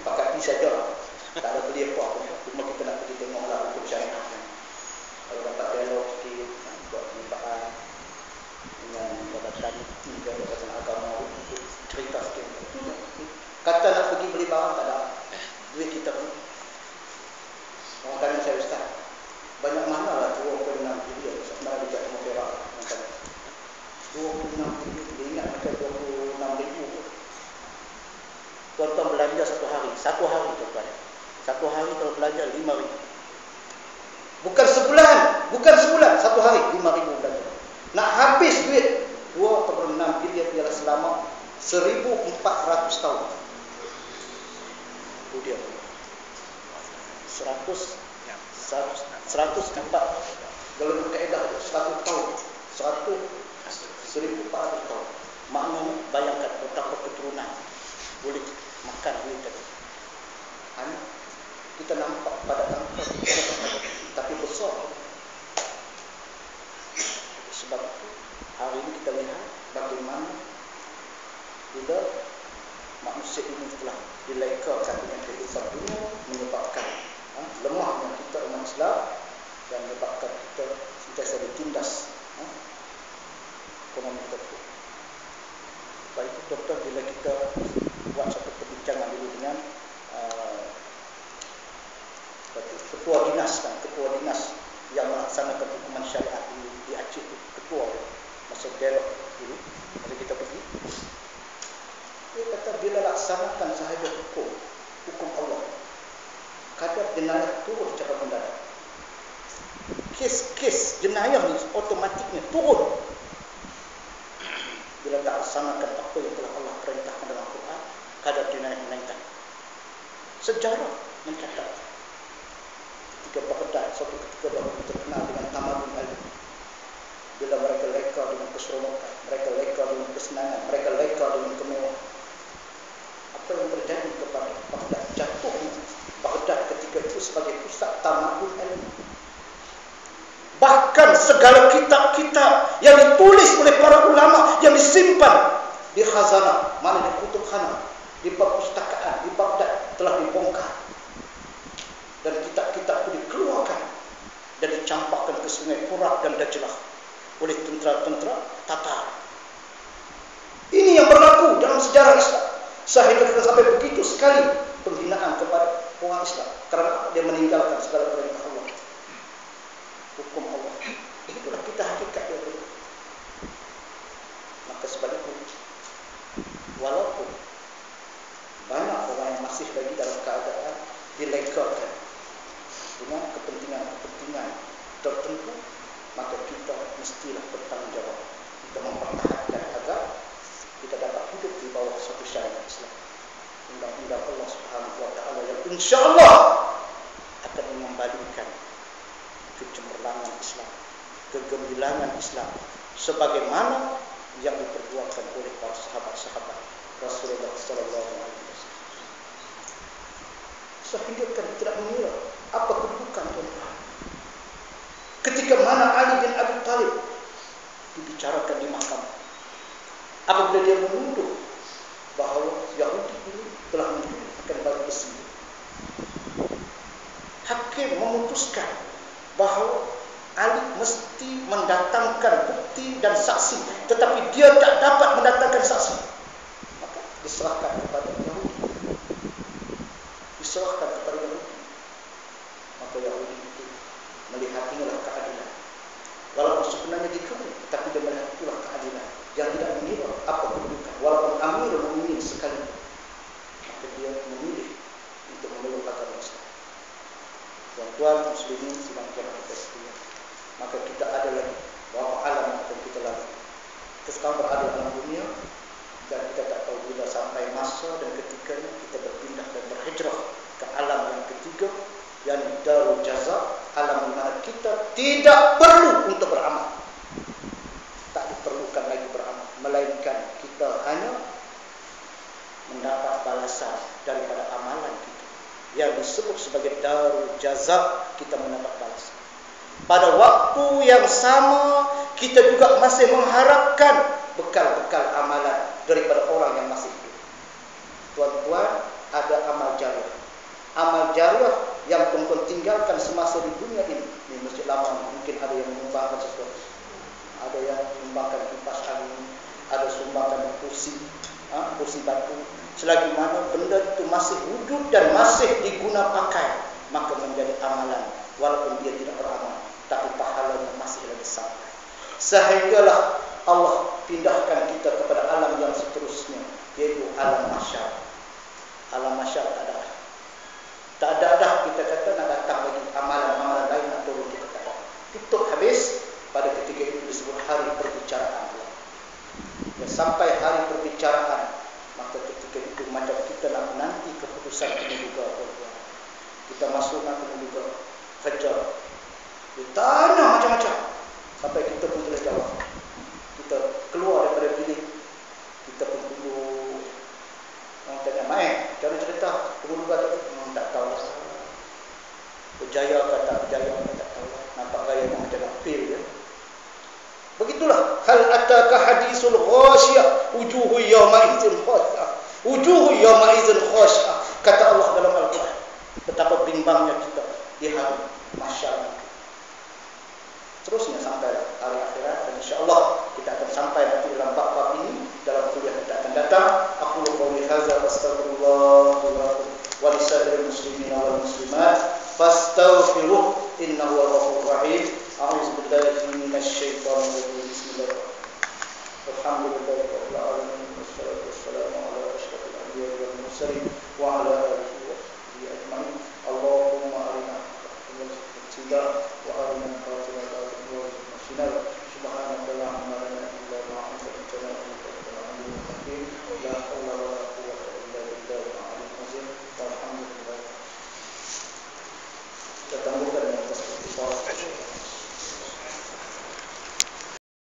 A: Pakai pi saja. Tak ada beli apa. Cuma kita nak pergi tengoklah untuk syariah. Kalau dapat dialog sikit, buat perniagaan dengan jabatan jabatan agama untuk cerita sikit. Kata nak pergi beli barang tak ada. Duit kita pun. Orang tanya saya, Ustaz, banyak mana lah 26 bilion sebenarnya dia cakap perak. 26 bilion, dia ingat macam 26 ribu. Tuan-tuan belanja satu hari tuan-tuan. Satu hari kalau belanja 5 ribu. Bukan sebulan, satu hari 5 ribu belanja. Nak habis duit 2/6 pengambil ialah selama 1400 tahun. Itu dia. 104 kalau berkaedah 100 tahun 1400 tahun. Maknanya bayangkan betapa keturunan boleh makan duit tadi. Kita nampak pada angka tapi besar. Sebab itu hari ini kita lihat bagaimana bila manusia ini telah dilekakan dengan kehidupan dunia, menyebabkan lemahnya kita umat Islam dan menyebabkan kita sentiasa ditindas ekonomi kita. Sebab itu doktor, bila kita buat satu perbincangan dulu dengan ketua dinas yang melaksanakan hukuman syariat di Aceh itu, ketua masa dialog dulu masa kita pergi, dia kata bila laksanakan sahaja hukum Allah, kadar jenayah turun secara mendadak. Kes jenayah ni otomatiknya turun bila tak laksanakan apa yang telah Allah perintahkan dalam Quran. Kadar jenayah meningkat. Sejarah mencatat ketika Baghdad suatu ketika baru terkenal dengan tamadun ilmu. Bila mereka leka dengan keseronokan, mereka leka dengan kesenangan, mereka leka dengan kemewahan. Apa yang terjadi kepada Baghdad? Jatuhnya Baghdad ketika itu sebagai pusat tamadun ilmu. Bahkan segala kitab-kitab yang ditulis oleh para ulama yang disimpan di khazanah, mana di kutubkhana, di perpustakaan di Baghdad telah dibongkar. Dan kitab-kitab itu dikeluarkan dan dicampakkan ke sungai Furat dan Dajlah oleh tentera-tentera Tatar. Ini yang berlaku dalam sejarah Islam. Sehingga sampai begitu sekali penghinaan kepada orang Islam kerana dia meninggalkan segala perintah Allah, hukum Allah. Itulah kita hakikat dia. Maka sebab itu, walaupun banyak orang yang masih lagi dalam keadaan dilekakan dengan kepentingan tertentu, maka kita mestilah bertanggungjawab. Kita mempertahankan agar kita dapat hidup di bawah satu syariat Islam, undang-undang Allah Subhanahu wa taala yang insya-Allah akan mengembalikan kecemerlangan Islam, kegemilangan Islam sebagaimana yang diperjuangkan oleh para sahabat-sahabat Rasulullah sallallahu alaihi wasallam. Sehingga kan tidak mengira apa kedudukan tuan-tuan. Ketika mana Ali bin Abi Thalib dibicarakan di mahkamah, apabila dia menuduh bahawa Yahudi ini telah menyebutkan batu besi, hakim memutuskan bahawa Ali mesti mendatangkan bukti dan saksi, tetapi dia tak dapat mendatangkan saksi. Maka diserahkan kepada Yahudi. Maka Yahudi itu melihat inilah keadilan. Walaupun sebenarnya dikebut, tapi dia melihat itulah keadilan yang tidak mengira apa kedudukan. Walaupun Amirul Mukminin sekalipun, maka dia memilih untuk memeluk agama Islam. Tuan-tuan muslimin sidang jamaah kita sekalian, maka kita ada lagi berapa alam yang akan kita lalui. Kita sekarang berada dalam dunia dan kita tak tahu bila sampai masa dan ketikanya kita berpindah dan berhijrah ke alam yang ketiga, yang darul jaza, alam di mana kita tidak perlu untuk beramal. Tak diperlukan lagi beramal, melainkan kita hanya mendapat balasan daripada amalan kita. Yang disebut sebagai darul jaza, kita mendapat balasan. Pada waktu yang sama, kita juga masih mengharapkan bekal-bekal amalan daripada orang yang masih hidup. Tuan-tuan, ada amal jariah. Amal jariah yang tuan-tuan tinggalkan semasa di dunia ini. Di masjid lama mungkin ada yang menyumbangkan sesuatu. Ada yang menyumbangkan kipas angin, ada sumbangkan kursi batu. Selagi mana benda itu masih wujud dan masih diguna pakai, maka menjadi amalan. Walaupun dia tidak beramal, tapi pahalanya masih lagi sampai. Sehinggalah Allah pindahkan kita kepada alam yang seterusnya, yaitu alam mahsyar. Alam mahsyar tak ada dah kita kata nak datang lagi amalan-amalan lain nak turun, kita tak ada. Tutup habis. Pada ketika itu disebut hari perbicaraan Allah. Dan ilmu juga kerja. Dia tanya macam-macam sampai kita pun boleh jawab. Kita keluar daripada bilik, kita pun tunggu. Orang tanya, "Mai, cara cerita guru kata tak tahu lah. Berjaya ke tak berjaya ke tak tahu. Nampak gaya macam nak fail dia." Begitulah. Hal ataka hadisul ghasyiyah wujuhu yawma idzin khashi'ah. Wujuhu yawma idzin khashi'ah. Kata Allah dalam Al-Quran. Betapa bimbangnya kita di hari mahsyar. Terusnya sampai hari akhirat, dan insya-Allah kita akan sampai nanti dalam bab-bab ini dalam kuliah kita akan datang. Aku qouli hadza astaghfirullah wa lisa'iril muslimin wal muslimat fastaghfiruh innahu huwal ghafurur rahim. A'udzu billahi minasy syaithanir rajim. Bismillahirrahmanirrahim. Alhamdulillahirabbil alamin wassalatu wassalamu ala asyrafil anbiya'i wal mursalin wa ala alihi wa sahbihi ajma'in. Allahumma arina al-huda